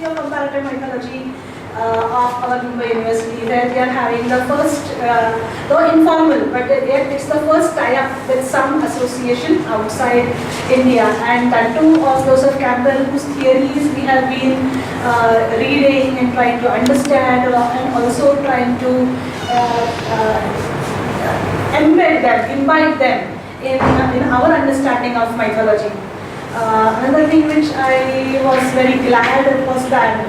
philosophy of comparative mythology of our Mumbai University, where we are having the first, though informal, but yet it's the first tie-up with some association outside India, and that too of Joseph Campbell, whose theories we have been reading and trying to understand, and also trying to embed them, imbibe them in our understanding of mythology. Another thing which I was very glad was that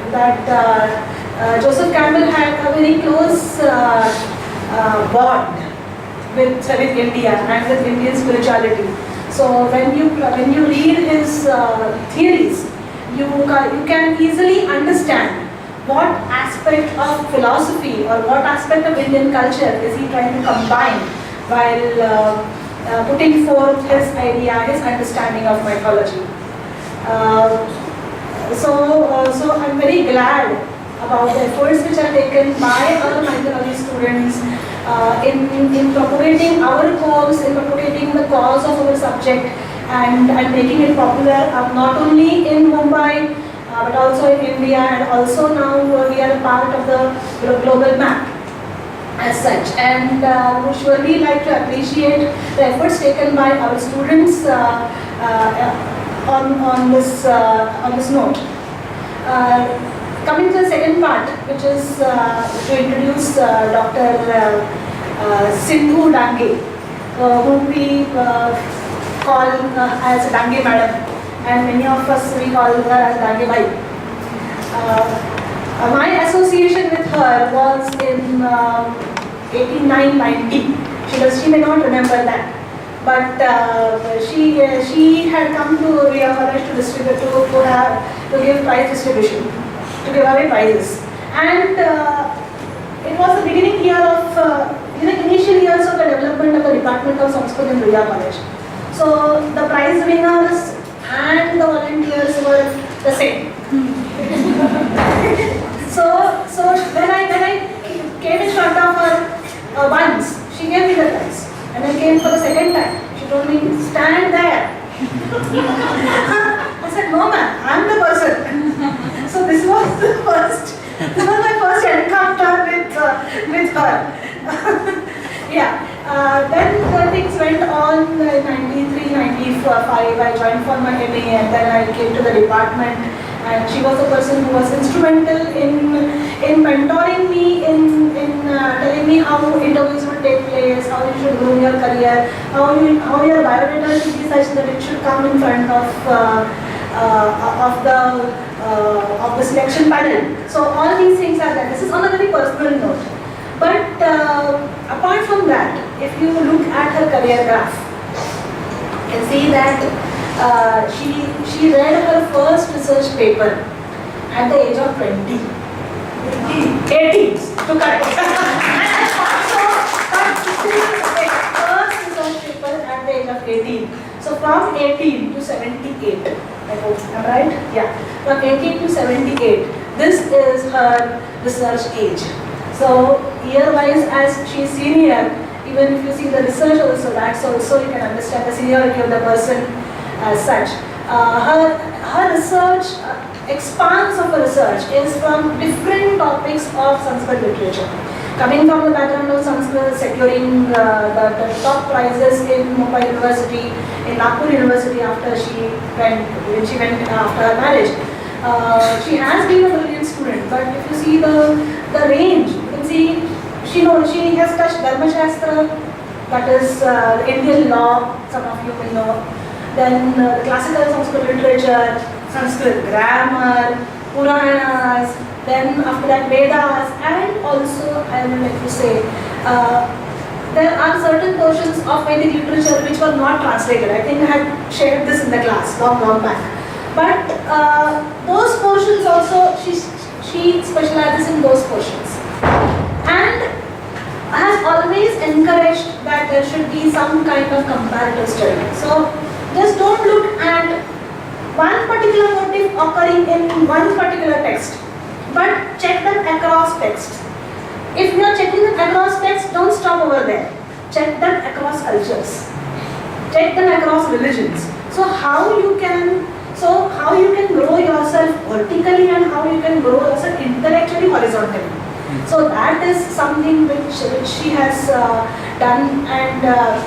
Joseph Campbell had a very close bond with India and with Indian spirituality. So when you read his theories, you can easily understand what aspect of philosophy or what aspect of Indian culture is he trying to combine while putting forth his idea, his understanding of mythology. So I'm very glad about the efforts which are taken by our mythology students in propagating our cause, in propagating the cause of our subject, and making it popular not only in Mumbai but also in India, and also now we are a part of the global map as such, and would surely like to appreciate the efforts taken by our students on this note. Coming to the second part, which is to introduce Dr. Sindhu Dange, whom we call as Dange Madam, and many of us we call her as Dange Bhai. My association with her was in 89-90. She may not remember that, but she had come to Ria College to distribute to give prize distribution, to give away prizes, and it was the beginning year of initial years of the development of the Department of Sanskrit in Ria College. So the prize winners and the volunteers were the same. So when I came in front of her once, she gave me the prize, and I came for the second time. She told me, stand there. I said, no ma'am, I'm the person. So this was my first encounter with her. Yeah. Then things went on in 93, 95. I joined for my MA, and then I came to the department, and she was the person who was instrumental in mentoring me, in telling me how interviews would take place, how you should groom your career, how your biodata should be such that it should come in front of the selection panel. So all these things are there. This is on a very personal note. But apart from that, if you look at her career graph, you can see that she read her first research paper at the age of 20. 18 to correct. First research paper at the age of 18. So from 18 to 78, I hope I'm right? Yeah. From 18 to 78, this is her research age. So year-wise, as she is senior, even if you see the research also, that's also you can understand the seniority of the person as such. Her research, expanse of her research is from different topics of Sanskrit literature. Coming from the background of Sanskrit, securing the top prizes in Mumbai University, in Nagpur University when she went after her marriage. She has been a brilliant student, but if you see the range, you can see she has touched Dharma Shastra, that is Indian law, some of you will know. Then classical Sanskrit literature, Sanskrit grammar, Puranas, then after that Vedas, and also I would like to say there are certain portions of Vedic literature which were not translated. I think I had shared this in the class long back. But those portions also, she specializes in those portions, and has always encouraged that there should be some kind of comparative study. So just don't look at one particular motif occurring in one particular text, but check them across texts. If you are checking them across texts, don't stop over there. Check them across cultures. Check them across religions. So how you can So how you can grow yourself vertically and how you can grow yourself intellectually horizontally. So that is something which she has done, and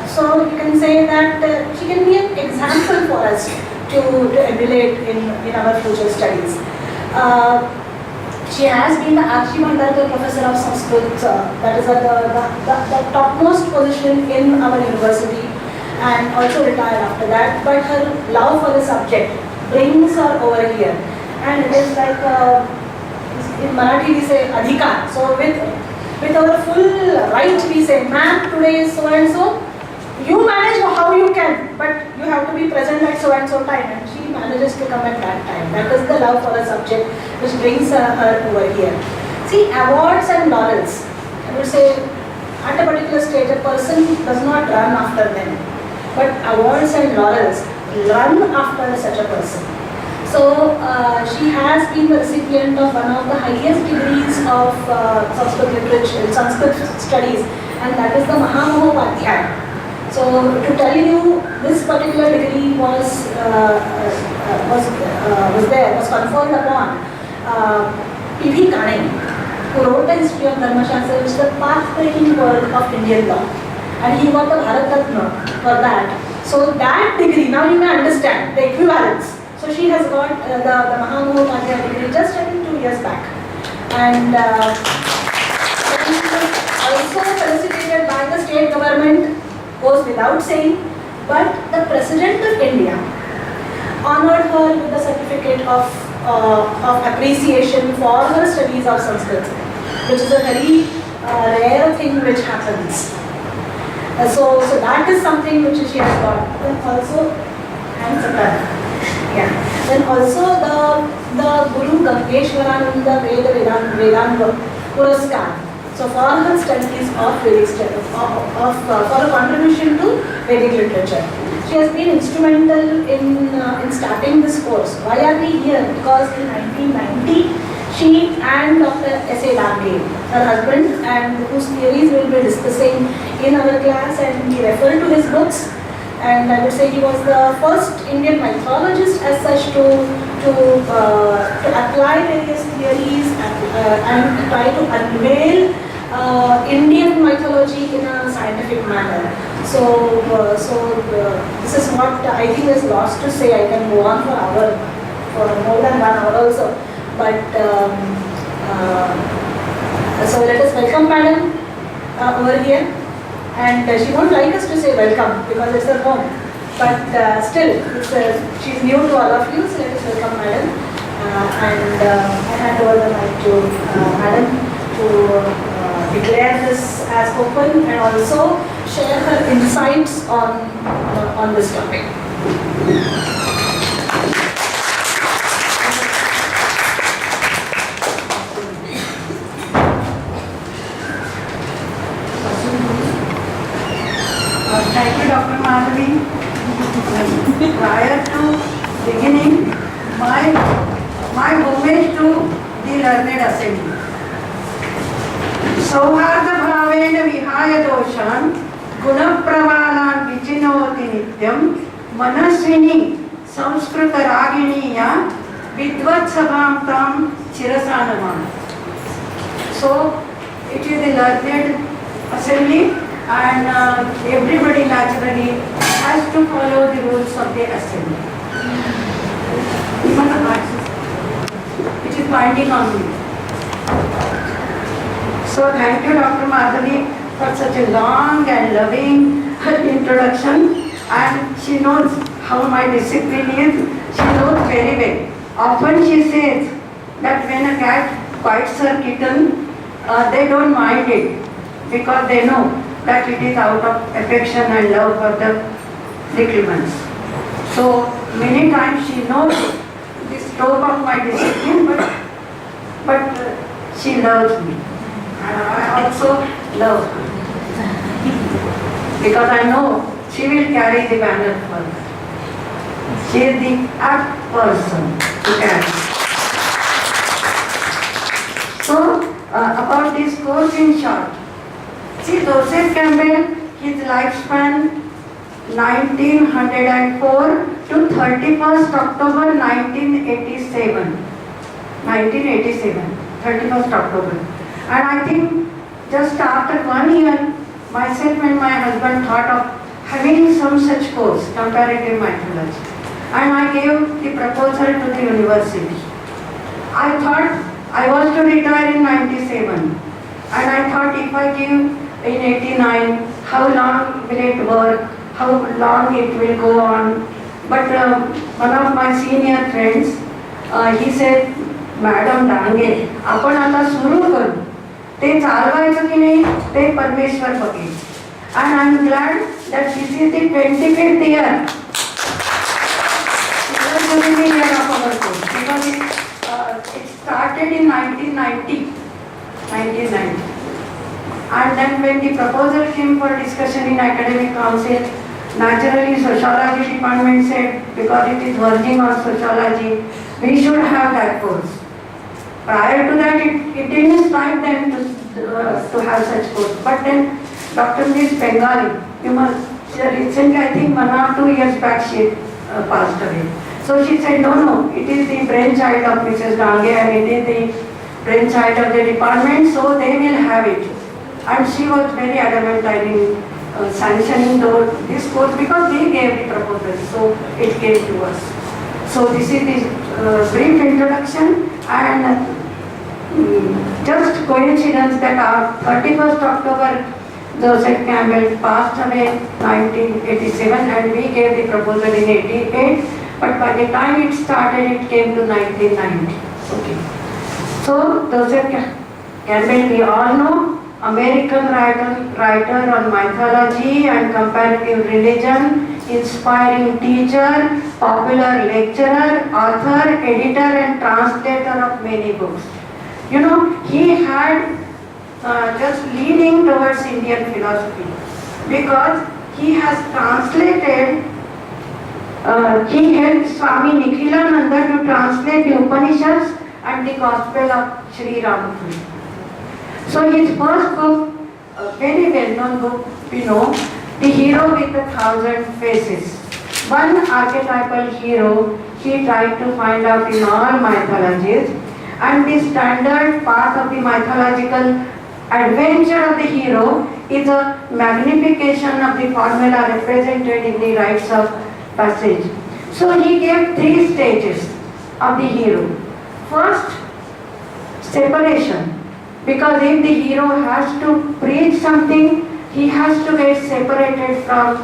so you can say that she can be an example for us to emulate in our future studies. She has been the Archibandar Professor of Sanskrit, that is the topmost position in our university, and also retired after that. But her love for the subject brings her over here, and it is like in Marathi we say adhikar. So with our full right we say, ma'am, today is so and so. You manage how you can, but you have to be present at so and so time, and she manages to come at that time. That is the love for the subject which brings her over here. See, awards and laurels, I would say at a particular stage a person does not run after them, but awards and laurels run after such a person. So she has been the recipient of one of the highest degrees of Sanskrit literature, Sanskrit studies, and that is the Mahamopadhyay. So to tell you, this particular degree was conferred upon P.V. Kane, who wrote the history of Dharmashastra, which is the path-breaking work of Indian law, and he got the Bharat Ratna for that. So that degree, now you may understand the equivalence. So she has got the Mahamopadhyay degree just I think 2 years back, and also felicitated by the state government, goes without saying, but the President of India honored her with the certificate of appreciation for her studies of Sanskrit, which is a very rare thing which happens. So that is something which she has got. And also, then also the Guru Gangeshwarananda Vedanta Puraskar. So for her studies of Vedic studies, for a contribution to Vedic literature. She has been instrumental in starting this course. Why are we here? Because in 1990, she and Dr. S.A. Dange, her husband, and whose theories we will be discussing in our class, and we refer to his books. And I would say he was the first Indian mythologist as such to apply various theories and try to unveil Indian mythology in a scientific manner. So this is what I think is lost to say. I can go on for more than 1 hour also. But so let us welcome Madam over here. And she won't like us to say welcome because it's her home. But still, she's new to all of you, so let us welcome Madam. And I hand over the mic to Madam to declare this as open and also share her insights on this topic. Thank you, Dr. Madhavi. Prior to beginning, my homage to the learned assembly. सौहार्द भावेन विहाय दोषान् गुणप्रवालान् विचिनोति नित्यं मनस्विनी संस्कृत रागिणीया विद्वत्सभां तां शिरसा Namami. So it is the learned assembly, and everybody naturally has to follow the rules of the assembly. Even the arts, which is binding on me. So thank you, Dr. Madhavi, for such a long and loving introduction. And she knows how my discipline is. She knows very well. Often she says that when a cat bites her kitten, they don't mind it because they know that it is out of affection and love for the little ones. So many times she knows the scope of my discipline, but she loves me. And I also love her because I know she will carry the banner first. She is the apt person to carry. So about this course in short, see, Joseph Campbell, his lifespan 1904 to 31st October 1987. 31st October. And I think just after 1 year, myself and my husband thought of having some such course, comparative mythology. And I gave the proposal to the university. I thought I was to retire in 97. And I thought if I give in 89, how long will it work? How long it will go on? But one of my senior friends, he said, Madam Dange, आपण आता सुरू करू. ते चालवायचं की नाही ते परमेश्वर Baghel. And I am glad that this is the 25th year. Year of our course because it started in 1990. And then when the proposal came for discussion in academic council, naturally sociology department said because it is verging on sociology, we should have that course. Prior to that, it didn't strike them to have such course. But then Dr. Ms. Bengali, recently I think 1 or 2 years back she passed away. So she said, no, it is the brainchild of Mrs. Dange and it is the brainchild of the department, so they will have it. And she was very adamant in sanctioning this course because we gave the proposal, so it came to us. So this is the brief introduction and just coincidence that our 31st October Joseph Campbell passed away 1987 and we gave the proposal in 88, but by the time it started it came to 1990. Okay. So Joseph Campbell we all know, American writer on mythology and comparative religion, inspiring teacher, popular lecturer, author, editor and translator of many books. You know, he had just leaning towards Indian philosophy because he has translated, he helped Swami Nikhilananda to translate the Upanishads and the Gospel of Sri Ramakrishna. So his first book, a very well-known book, we know, The Hero with 1,000 Faces. One archetypal hero he tried to find out in all mythologies, and the standard path of the mythological adventure of the hero is a magnification of the formula represented in the rites of passage. So he gave 3 stages of the hero. First, separation. Because if the hero has to preach something, he has to get separated from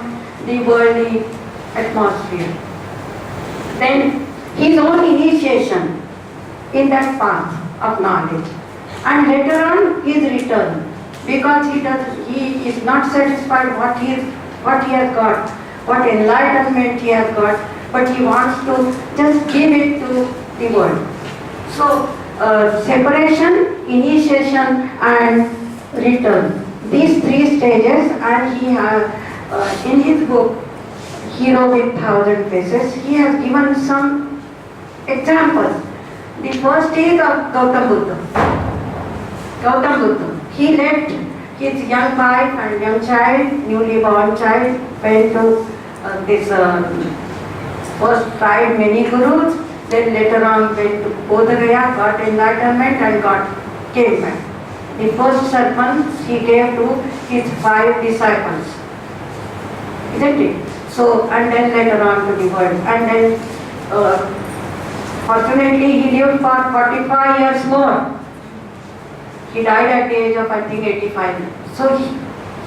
the worldly atmosphere. Then his own initiation in that path of knowledge. And later on his return. Because he is not satisfied what he has got, what enlightenment he has got, but he wants to just give it to the world. So separation, initiation and return. These 3 stages, and he has in his book Hero with 1,000 Faces, he has given some examples. The first is of Gautam Buddha. He left his young wife and young child, newly born child, went to this first tried many gurus. Then later on went to Bodh Gaya, got enlightenment and came back. The first sermon he gave to his 5 disciples. Isn't it? So, and then later on to the world. And then fortunately he lived for 45 years more. He died at the age of I think 85. So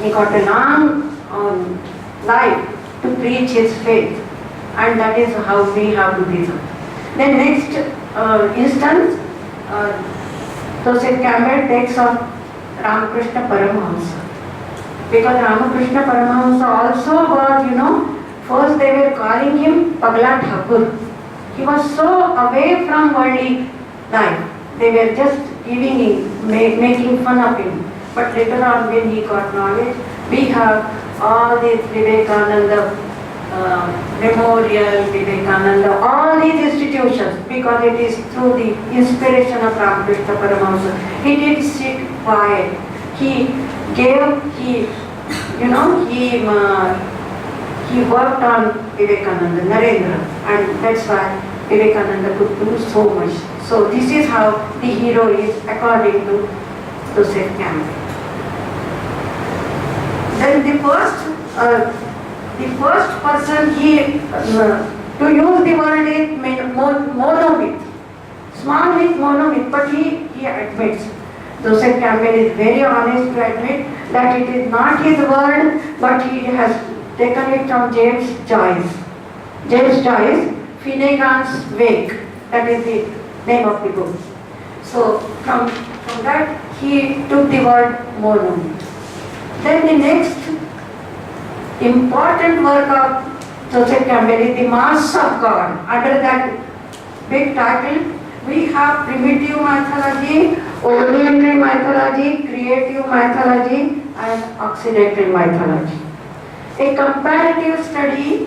he got a long life to preach his faith. And that is how we have to listen. The next instance, Joseph Campbell takes of Ramakrishna Paramahamsa. Because Ramakrishna Paramahamsa also was, first they were calling him Pagla Thakur. He was so away from worldly life. They were just making fun of him. But later on when he got knowledge, we have all these Vivekananda Memorial, Vivekananda, all these institutions, because it is through the inspiration of Ramakrishna Paramahamsa. He did sit quiet. He he worked on Vivekananda, Narendra, and that's why Vivekananda could do so much. So this is how the hero is according to Joseph Campbell. Then the first person to use the word is monomyth. Small myth, monomyth, but he admits. Joseph Campbell is very honest to admit that it is not his word, but he has taken it from James Joyce. James Joyce, Finnegan's Wake, that is the name of the book. So from that he took the word monomyth. Then the next important work of Joseph Campbell is the Mass of God. Under that big title, we have primitive mythology, oriental mythology, creative mythology, and occidental mythology. A comparative study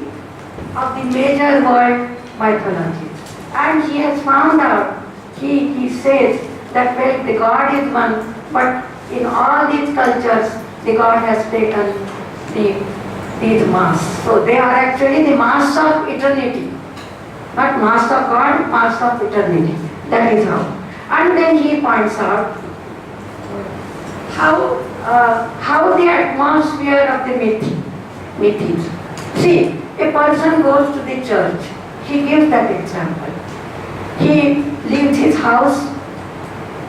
of the major world mythologies. And he has found out, he says that well, the God is one, but in all these cultures, the God has taken these masks. So they are actually the masks of eternity. Not mass of God, mass of eternity. That is how. And then he points out how the atmosphere of the myth is. See, a person goes to the church. He gives that example. He leaves his house,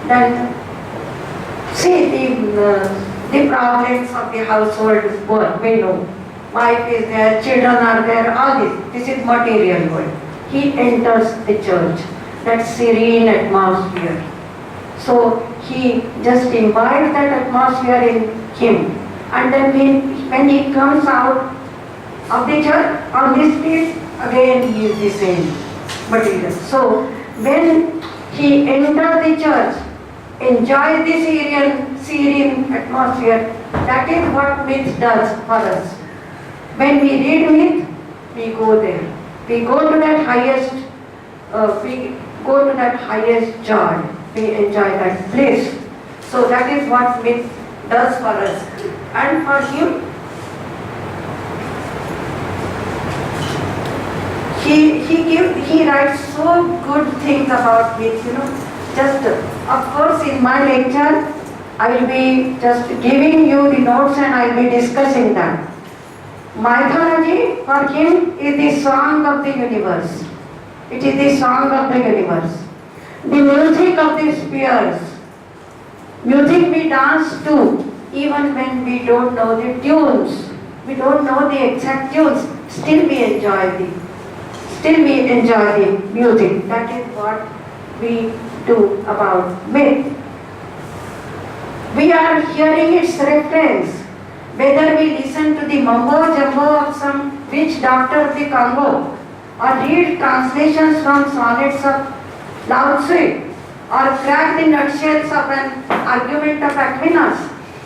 then see the problems of the household work, we know. Wife is there, children are there, all this. This is material world. He enters the church, that serene atmosphere. So he just imbibes that atmosphere in him. And then when he comes out of the church, on the street, again he is the same material. So when he enters the church, enjoy the serene atmosphere, that is what myth does for us. When we read myth, we go there. We go to that highest joy. We enjoy that place. So that is what myth does for us. And for him, he writes so good things about myth, Just, of course, in my lecture, I will be just giving you the notes and I will be discussing that. Mythology for him is the song of the universe. It is the song of the universe. The music of the spheres. Music we dance to even when we don't know the tunes. We don't know the exact tunes. Still we enjoy the music. That is what we do about myth. We are hearing its reference. Whether we listen to the mumbo jumbo of some witch doctor of the Congo, or read translations from sonnets of Lao Tzu, or crack the nutshells of an argument of Aquinas,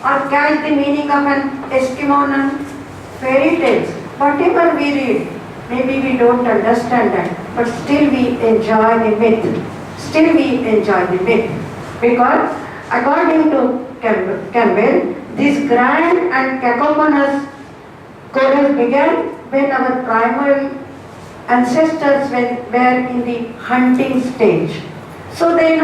or catch the meaning of an Eskimo fairy tales, whatever we read, maybe we don't understand that, but still we enjoy the myth. Because according to Campbell, this grand and cacophonous chorus began when our primal ancestors were in the hunting stage. So they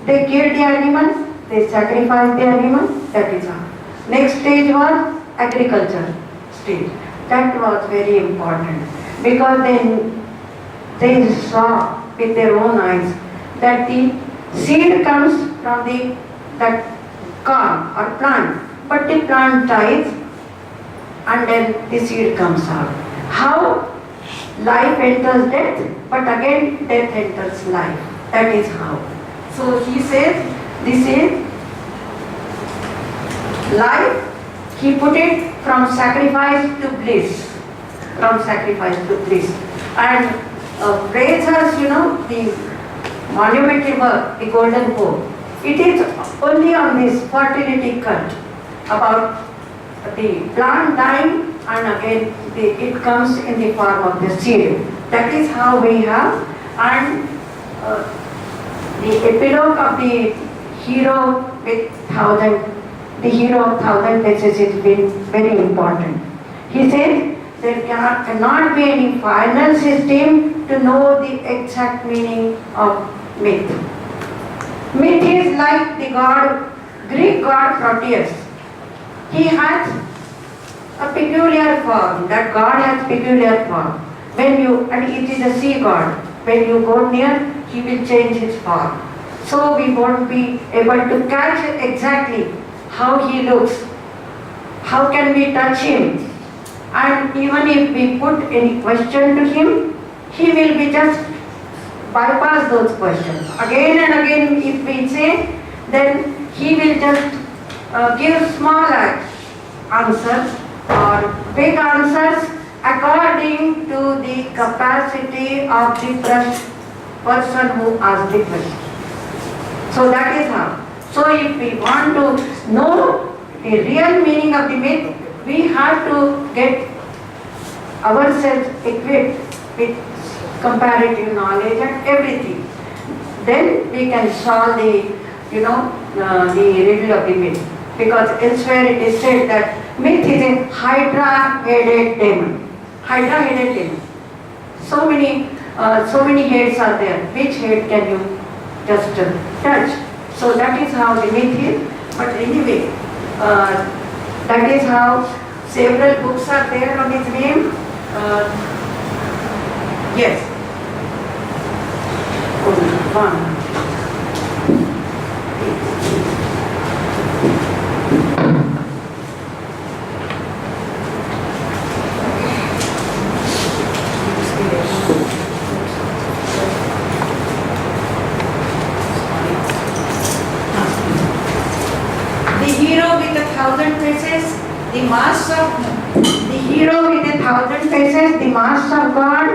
killed the animal, they sacrificed the animal, that is all. Next stage was agriculture stage. That was very important because they saw with their own eyes that the seed comes from that corn or plant, but the plant dies and then the seed comes out. How life enters death, but again death enters life. That is how. So he says, this is life. He put it from sacrifice to bliss. And praise us, the monumental work, the Golden Book. It is only on this fertility cut about the plant dying and again it comes in the form of the seed. That is how we have. And the epilogue of the hero with the hero of 1,000 faces is very important. He says, there cannot be any final system to know the exact meaning of myth. Myth is like the god, Greek god Proteus. He has a peculiar form. That god has peculiar form. And it is a sea god. When you go near, he will change his form. So we won't be able to catch exactly how he looks. How can we touch him? And even if we put any question to him, he will be just bypass those questions. Again and again if we say, then he will just give small answers or big answers according to the capacity of the person who asked the question. So that is how. So if we want to know the real meaning of the myth, we have to get ourselves equipped with comparative knowledge and everything. Then we can solve the riddle of the myth. Because elsewhere it is said that myth is a hydra-headed demon. Hydra-headed demon. So many heads are there. Which head can you just touch? So that is how the myth is. But anyway, that is how several books are there on his name. Yes. One. The hero with 1,000 faces, the mask of God,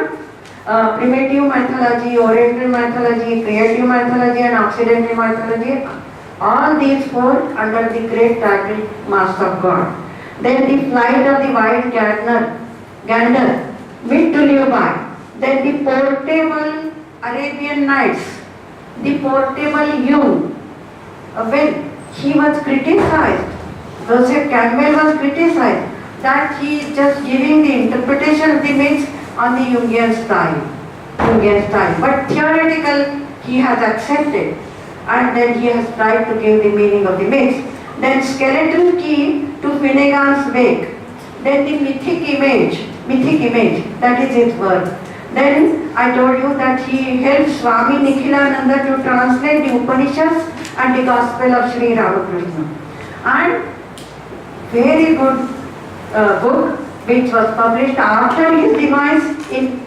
primitive mythology, oriental mythology, creative mythology and occidental mythology, all these fall under the great title mask of God. Then the flight of the white gander, myth to live by. Then the portable Arabian Nights, the portable Jung. When he was criticized, Joseph Campbell was criticized that he is just giving the interpretation of the myths on the Jungian style. But theoretical he has accepted, and then he has tried to give the meaning of the myths. Then skeleton key to Finnegan's Wake. Then the mythic image, that is his work. Then I told you that he helped Swami Nikhilananda to translate the Upanishads and the Gospel of Sri Ramakrishna. And very good book which was published after his demise in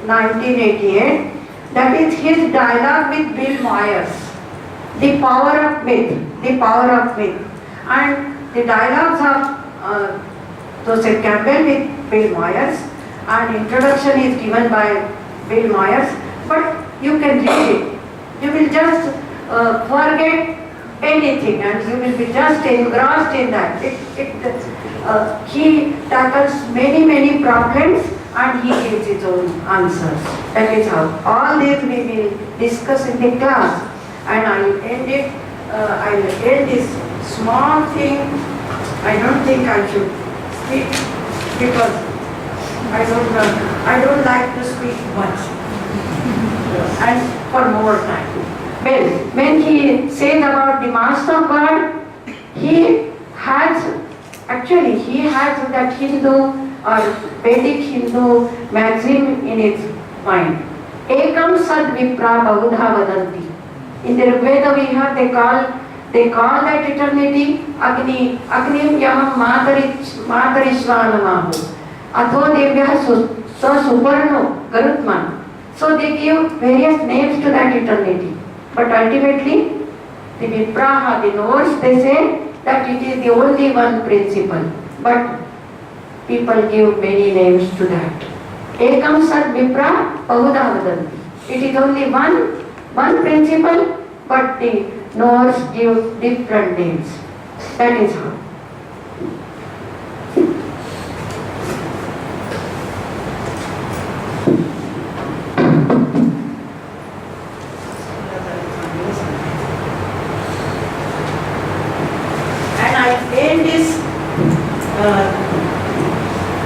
1988. That is his dialogue with Bill Moyers, The Power of Myth. And the dialogues of Joseph Campbell with Bill Moyers, and introduction is given by Bill Moyers, but you can read it. You will just forget anything and you will be just engrossed in that. He tackles many problems and he gives his own answers. That is how. All this we will discuss in the class, and I will end this small thing. I don't think I should speak because I don't like to speak much and for more time. Well, when he says about the Master of God, he has that Hindu or Vedic Hindu maxim in his mind. Ekam sad vipra bahudha vadanti. In the Rigveda we have, they call that eternity Agnim yaham matarishvanamahu. Atho devya suparno garutman. So they give various names to that eternity. But ultimately, the Vipraha, the Norse, they say that it is the only one principle. But people give many names to that. Ekam sat Vipra Pahuda Vadanti. It is only one principle, but the Norse give different names. That is how.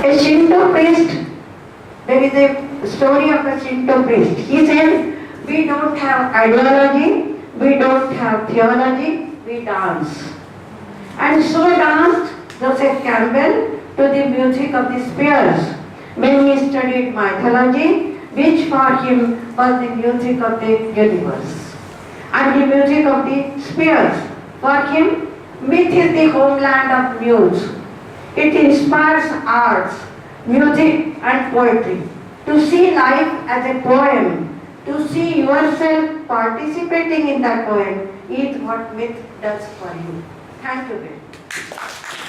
A Shinto priest, there is a story of a Shinto priest. He said, we don't have ideology, we don't have theology, we dance. And so danced Joseph Campbell to the music of the spheres when he studied mythology, which for him was the music of the universe. And the music of the spheres, for him, myth is the homeland of muse. It inspires arts, music and poetry. To see life as a poem, to see yourself participating in that poem is what myth does for you. Thank you very much.